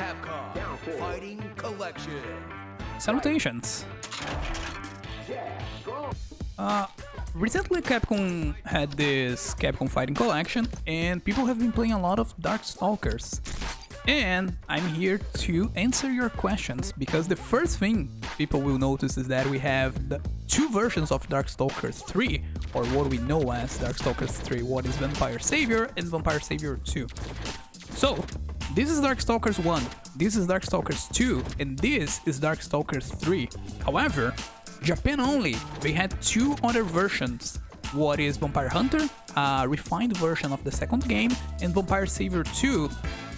Capcom Fighting Collection. Salutations! Recently Capcom had this Capcom Fighting Collection and people have been playing a lot of Darkstalkers. And I'm here to answer your questions, because the first thing people will notice is that we have the two versions of Darkstalkers 3, or what we know as Darkstalkers 3, what is Vampire Savior and Vampire Savior 2. So, this is Darkstalkers 1, this is Darkstalkers 2, and this is Darkstalkers 3. However, Japan only, they had two other versions. What is Vampire Hunter, a refined version of the second game, and Vampire Savior 2,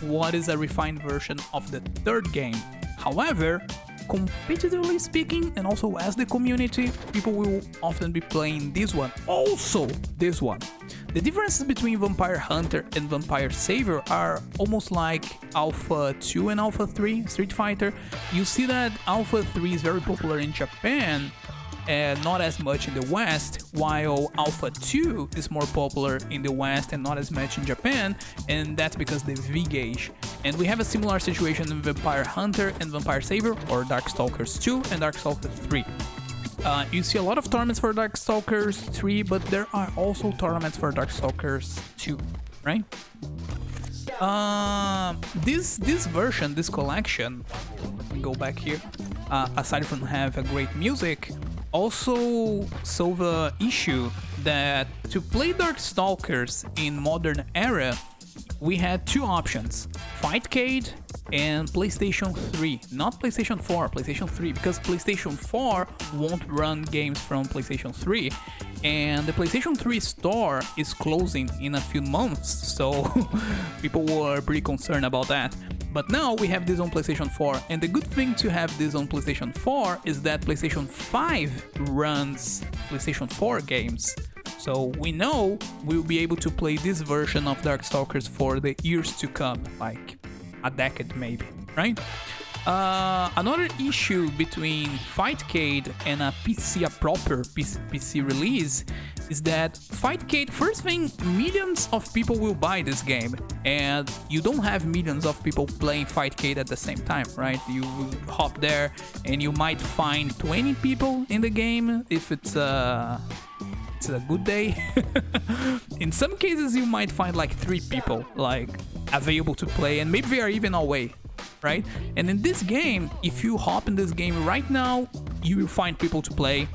what is a refined version of the third game. However, competitively speaking, and also as the community, people will often be playing this one, also this one. The differences between Vampire Hunter and Vampire Savior are almost like Alpha 2 and Alpha 3 Street Fighter. You see that Alpha 3 is very popular in Japan and not as much in the West, while Alpha 2 is more popular in the West and not as much in Japan, and that's because the V gauge. And we have a similar situation in Vampire Hunter and Vampire Savior, or Darkstalkers 2 and Darkstalkers 3. You see a lot of tournaments for Darkstalkers 3, but there are also tournaments for Darkstalkers 2, right? This version, this collection, let me go back here, aside from have a great music, also solve the issue that to play Darkstalkers in modern era, we had two options, Fightcade and PlayStation 3, not PlayStation 4, PlayStation 3, because PlayStation 4 won't run games from PlayStation 3, and the PlayStation 3 store is closing in a few months, so people were pretty concerned about that. But now we have this on PlayStation 4, and the good thing to have this on PlayStation 4 is that PlayStation 5 runs PlayStation 4 games. So we know we'll be able to play this version of Darkstalkers for the years to come, like a decade maybe, right? Another issue between Fightcade and a proper PC release is that Fightcade, first thing, millions of people will buy this game, and you don't have millions of people playing Fightcade at the same time, right? You hop there and you might find 20 people in the game if it's a good day. In some cases you might find like 3 people like available to play, and maybe they are even away, right? And in this game, if you hop in this game right now, you will find people to play.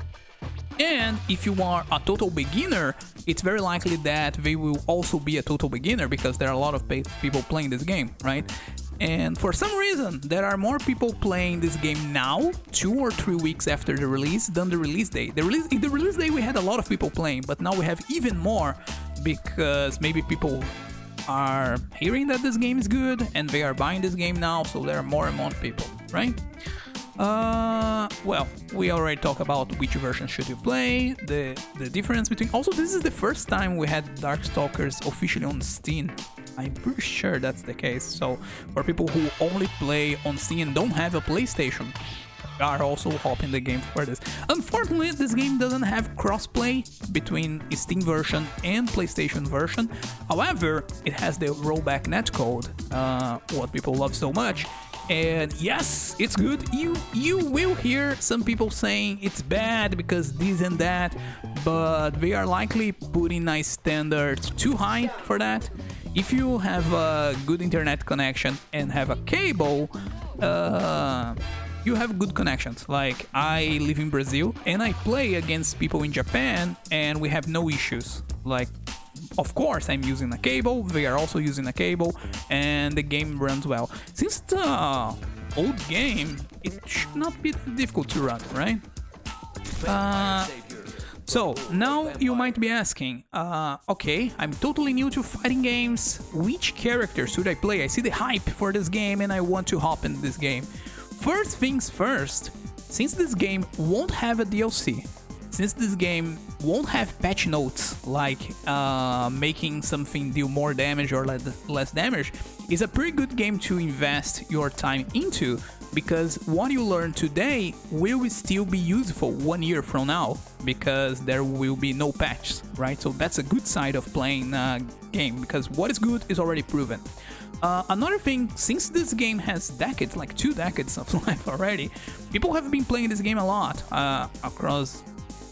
And if you are a total beginner, it's very likely that they will also be a total beginner, because there are a lot of people playing this game, right? And for some reason, there are more people playing this game now, 2 or 3 weeks after the release, than the release day. In the release day, we had a lot of people playing, but now we have even more, because maybe people are hearing that this game is good and they are buying this game now, so there are more and more people, right? Well, we already talked about which version should you play, the difference between... Also, this is the first time we had Darkstalkers officially on Steam. I'm pretty sure that's the case. So, for people who only play on Steam and don't have a PlayStation, are also hopping the game for this. Unfortunately, this game doesn't have crossplay between Steam version and PlayStation version. However, it has the Rollback netcode, what people love so much. And yes, it's good. You will hear some people saying it's bad because this and that, but they are likely putting a standard too high for that. If you have a good internet connection and have a cable, you have good connections. Like, I live in Brazil and I play against people in Japan and we have no issues. Like, of course I'm using a cable, they are also using a cable, and the game runs well. Since it's an old game, it should not be difficult to run, right? So, now you might be asking, okay, I'm totally new to fighting games, which character should I play? I see the hype for this game and I want to hop in this game. First things first, since this game won't have a DLC, since this game won't have patch notes like making something deal more damage or less damage, it's a pretty good game to invest your time into, because what you learn today will still be useful 1 year from now, because there will be no patches, right? So that's a good side of playing a game, because what is good is already proven. Another thing, since this game has decades, like 2 decades of life already, people have been playing this game a lot across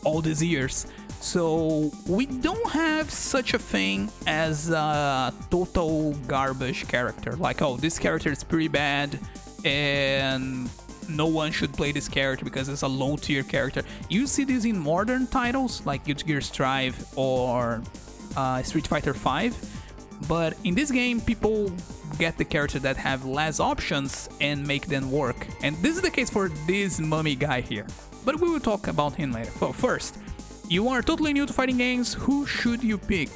all these years. So we don't have such a thing as a total garbage character. Like, oh, this character is pretty bad and no one should play this character because it's a low tier character. You see this in modern titles like Guilty Gear Strive or Street Fighter V. But in this game, people get the characters that have less options and make them work. And this is the case for this mummy guy here. But we will talk about him later. So first, you are totally new to fighting games, who should you pick?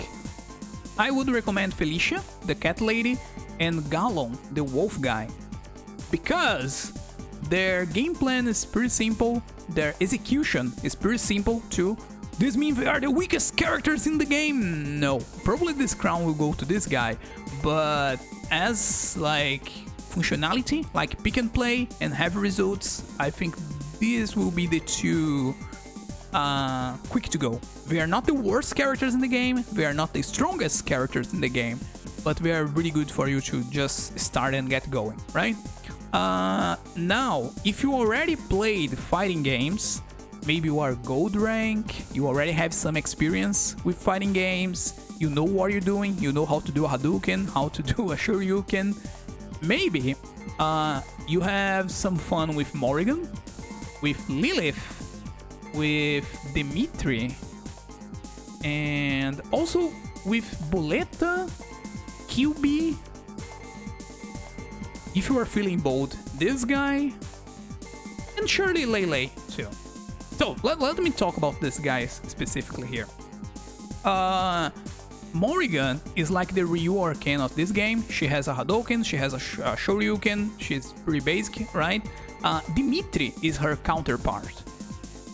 I would recommend Felicia, the cat lady, and Gallon, the wolf guy. Because their game plan is pretty simple, their execution is pretty simple too. This means they are the weakest characters in the game? No, probably this crown will go to this guy, but as like functionality, like pick and play and have results, I think these will be the two quick to go. They are not the worst characters in the game, they are not the strongest characters in the game, but they are really good for you to just start and get going, right? Now, if you already played fighting games, maybe you are gold rank, you already have some experience with fighting games, you know what you're doing, you know how to do a Hadouken, how to do a Shoryuken. Maybe you have some fun with Morrigan, with Lilith, with Dimitri, and also with Boleta, QB. If you are feeling bold, this guy, and surely Lei-Lei too. So let me talk about this guy specifically here. Morrigan is like the Ryu Arcane of this game. She has a Hadouken, she has a Shoryuken, she's pretty basic, right? Dimitri is her counterpart.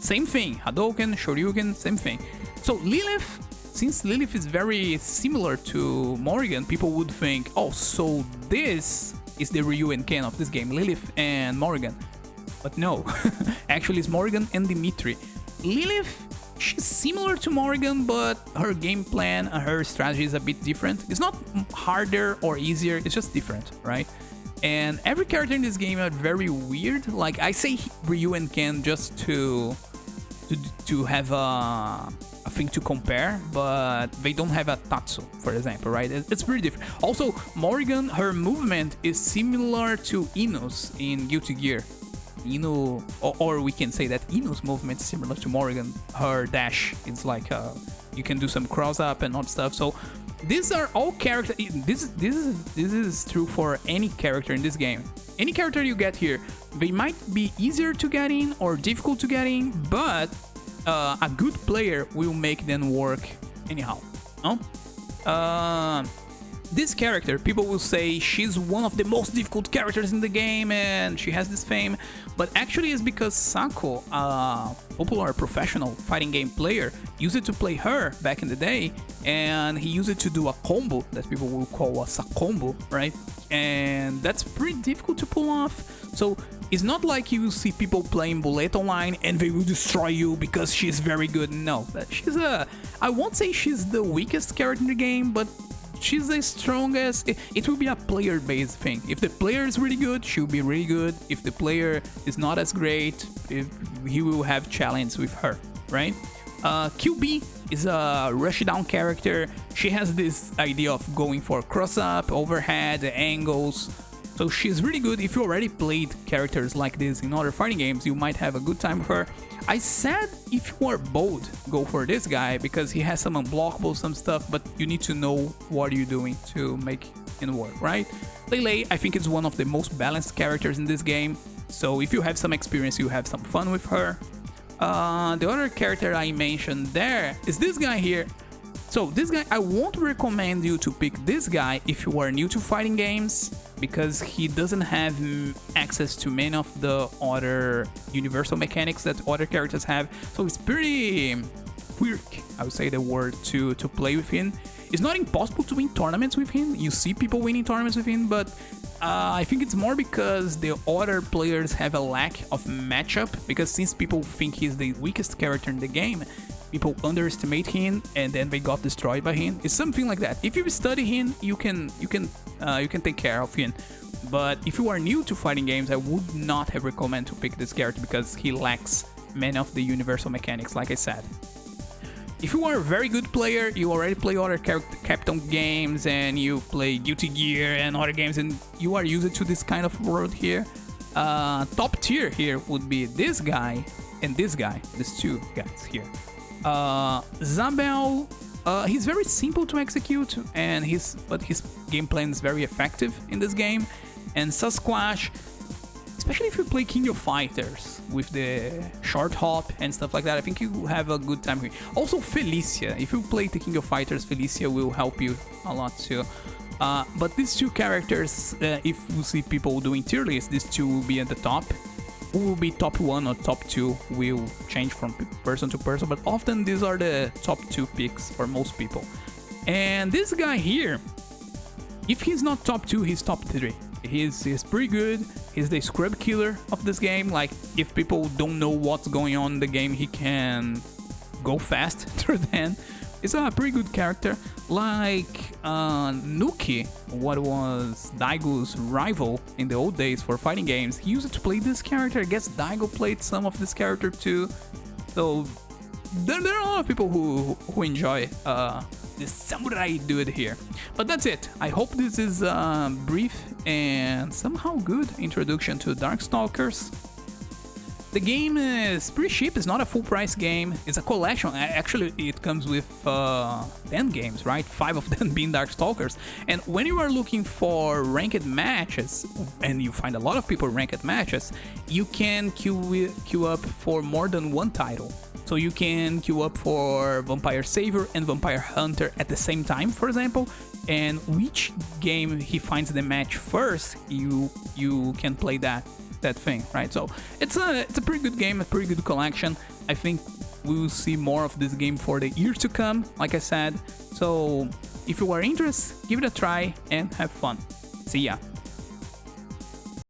Same thing, Hadouken, Shoryuken, same thing. So Lilith, since Lilith is very similar to Morrigan, people would think, oh, so this is the Ryu and Ken of this game, Lilith and Morrigan. But no, actually it's Morrigan and Dimitri. Lilith, she's similar to Morrigan, but her game plan and her strategy is a bit different. It's not harder or easier, it's just different, right? And every character in this game are very weird. Like, I say Ryu and Ken just to have a thing to compare, but they don't have a Tatsu, for example, right? It's pretty different. Also, Morrigan, her movement is similar to Inu's in Guilty Gear. Inu, or we can say that Inu's movement is similar to Morrigan. Her dash is like you can do some cross up and all stuff. So these are all characters. This is true for any character in this game. Any character you get here, they might be easier to get in or difficult to get in, but a good player will make them work anyhow. No? This character, people will say she's one of the most difficult characters in the game and she has this fame, but actually it's because Sako, a popular professional fighting game player, used it to play her back in the day, and he used it to do a combo that people will call a Sakombo, right? And that's pretty difficult to pull off. So it's not like you see people playing Bullet Online and they will destroy you because she's very good. No, she's I won't say she's the weakest character in the game, but she's the strongest. It will be a player-based thing. If the player is really good, she'll be really good. If the player is not as great, he will have challenge with her, right? QB is a rushdown character. She has this idea of going for cross-up, overhead, angles. So she's really good. If you already played characters like this in other fighting games, you might have a good time with her. I said if you are bold, go for this guy because he has some unblockable, some stuff, but you need to know what you're doing to make it work, right? Lei-Lei, I think it's one of the most balanced characters in this game. So if you have some experience, you have some fun with her. The other character I mentioned there is this guy here. So this guy, I won't recommend you to pick this guy if you are new to fighting games, because he doesn't have access to many of the other universal mechanics that other characters have. So it's pretty weird, I would say the word, to play with him. It's not impossible to win tournaments with him. You see people winning tournaments with him, but I think it's more because the other players have a lack of matchup, because since people think he's the weakest character in the game, people underestimate him and then they got destroyed by him. It's something like that. If you study him, you can take care of him. But if you are new to fighting games, I would not have recommend to pick this character because he lacks many of the universal mechanics, like I said. If you are a very good player, you already play other Capcom games and you play Guilty Gear and other games and you are used to this kind of world here, top tier here would be this guy and this guy, these two guys here. Zabel, he's very simple to execute and but his game plan is very effective in this game. And Sasquatch, especially if you play King of Fighters with the short hop and stuff like that, I think you have a good time here. Also Felicia, if you play the King of Fighters, Felicia will help you a lot too. But these two characters, if you see people doing tier lists, these two will be at the top. Who will be top 1 or top 2 will change from person to person, but often these are the top 2 picks for most people. And this guy here, if he's not top 2, he's top 3. He's pretty good. He's the scrub killer of this game. Like, if people don't know what's going on in the game, he can go fast through them. He's a pretty good character. Like Nuki, what was Daigo's rival in the old days for fighting games, he used to play this character. I guess Daigo played some of this character too. So there are a lot of people who enjoy this samurai dude here. But that's it. I hope this is a brief and somehow good introduction to Darkstalkers. The game is pretty cheap. It's not a full price game. It's a collection. Actually, it comes with 10 games, right? 5 of them being Darkstalkers. And when you are looking for ranked matches, and you find a lot of people ranked matches, you can queue up for more than one title. So you can queue up for Vampire Savior and Vampire Hunter at the same time, for example. And which game he finds the match first, you can play that thing, right? So it's a pretty good game, a pretty good collection. I think we will see more of this game for the years to come, like I said. So if you are interested, give it a try and have fun. See ya.